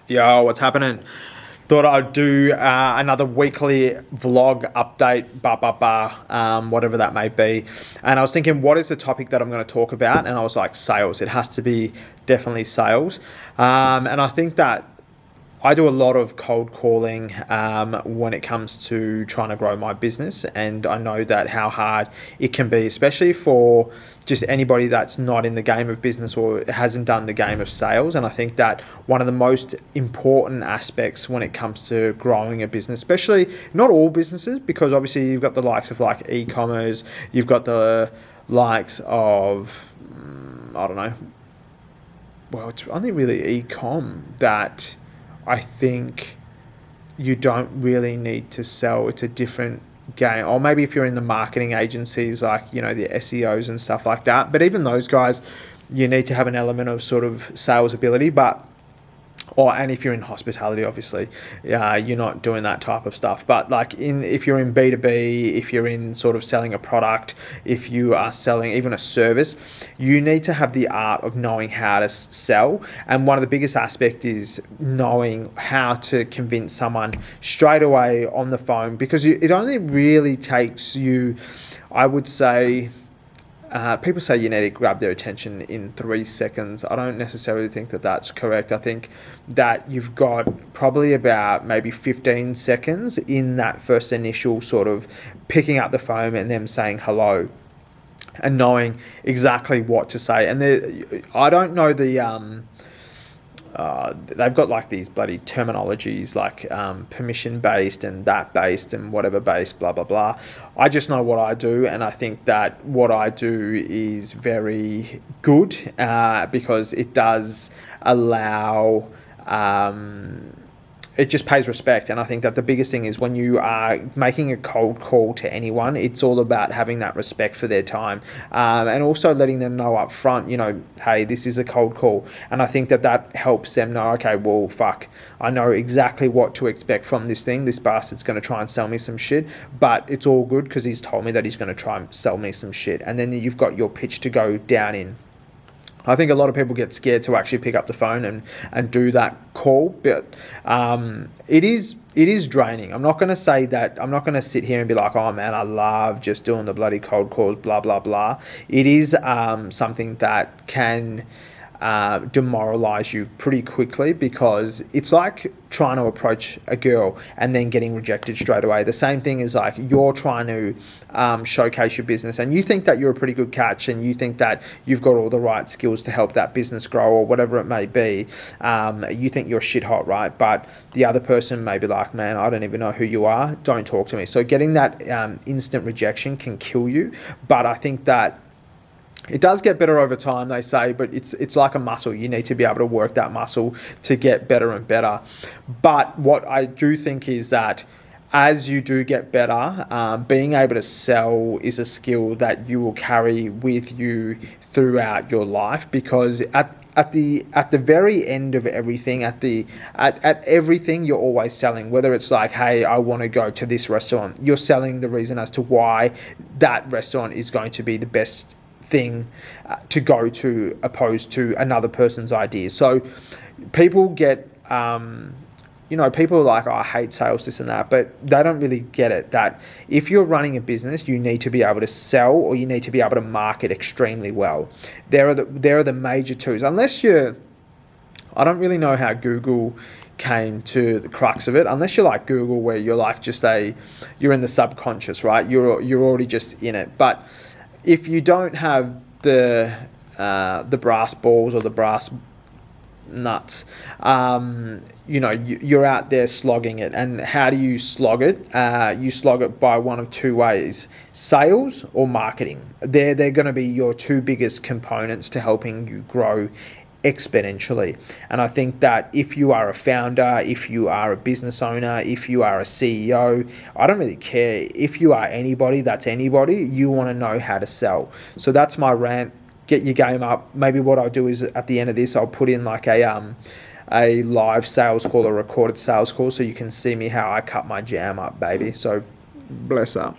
Yo, what's happening? Thought I'd do another weekly vlog update, whatever that may be. And I was thinking, what is the topic that I'm going to talk about? And I was like, sales. It has to be definitely sales. And I think that I do a lot of cold calling when it comes to trying to grow my business, and I know that how hard it can be, especially for just anybody that's not in the game of business or hasn't done the game of sales. And I think that one of the most important aspects when it comes to growing a business, especially not all businesses, because obviously you've got the likes of like e-commerce, you've got the likes of, I don't know, well, it's only really e-com that I think you don't really need to sell. It's a different game. Or maybe if you're in the marketing agencies, like, you know, the SEOs and stuff like that. But even those guys, you need to have an element of sort of sales ability. And if you're in hospitality, obviously, you're not doing that type of stuff. But like if you're in B2B, if you're in sort of selling a product, if you are selling even a service, you need to have the art of knowing how to sell. And one of the biggest aspects is knowing how to convince someone straight away on the phone, because it only really takes you, I would say, people say you need to grab their attention in 3 seconds. I don't necessarily think that that's correct. I think that you've got probably about maybe 15 seconds in that first initial sort of picking up the phone and them saying hello and knowing exactly what to say. And I don't know they've got like these bloody terminologies like permission based and that based and whatever based, blah, blah, blah. I just know what I do, and I think that what I do is very good because it does allow... it just pays respect. And I think that the biggest thing is when you are making a cold call to anyone, it's all about having that respect for their time, and also letting them know up front, you know, hey, this is a cold call. And I think that helps them know, okay, well, fuck, I know exactly what to expect from this thing. This bastard's going to try and sell me some shit, but it's all good because he's told me that he's going to try and sell me some shit. And then you've got your pitch to go down in. I think a lot of people get scared to actually pick up the phone and do that call, but it is draining. I'm not going to say that. I'm not going to sit here and be like, oh man, I love just doing the bloody cold calls, blah, blah, blah. It is something that can demoralize you pretty quickly, because it's like trying to approach a girl and then getting rejected straight away. The same thing is like you're trying to showcase your business and you think that you're a pretty good catch and you think that you've got all the right skills to help that business grow or whatever it may be. You think you're shit hot, right? But the other person may be like, man, I don't even know who you are. Don't talk to me. So getting that instant rejection can kill you. But I think that it does get better over time, they say, but it's like a muscle. You need to be able to work that muscle to get better and better. But what I do think is that as you do get better, being able to sell is a skill that you will carry with you throughout your life, because at the very end of everything, at everything, you're always selling. Whether it's like, hey, I want to go to this restaurant, you're selling the reason as to why that restaurant is going to be the best thing to go to, opposed to another person's ideas. So people get people are like, oh, I hate sales, this and that, but they don't really get it, that if you're running a business, you need to be able to sell, or you need to be able to market extremely well. There are the major twos. Unless I don't really know how Google came to the crux of it, unless you're like Google, where you're like you're in the subconscious, right? You're already just in it. But if you don't have the brass balls or the brass nuts, you're out there slogging it. And how do you slog it? You slog it by one of two ways: sales or marketing. They're going to be your two biggest components to helping you grow exponentially. And I think that if you are a founder, if you are a business owner, if you are a CEO, I don't really care. If you are anybody, that's anybody, you want to know how to sell. So that's my rant. Get your game up. Maybe what I'll do is at the end of this, I'll put in like a live sales call, a recorded sales call, so you can see me how I cut my jam up, baby. So bless up.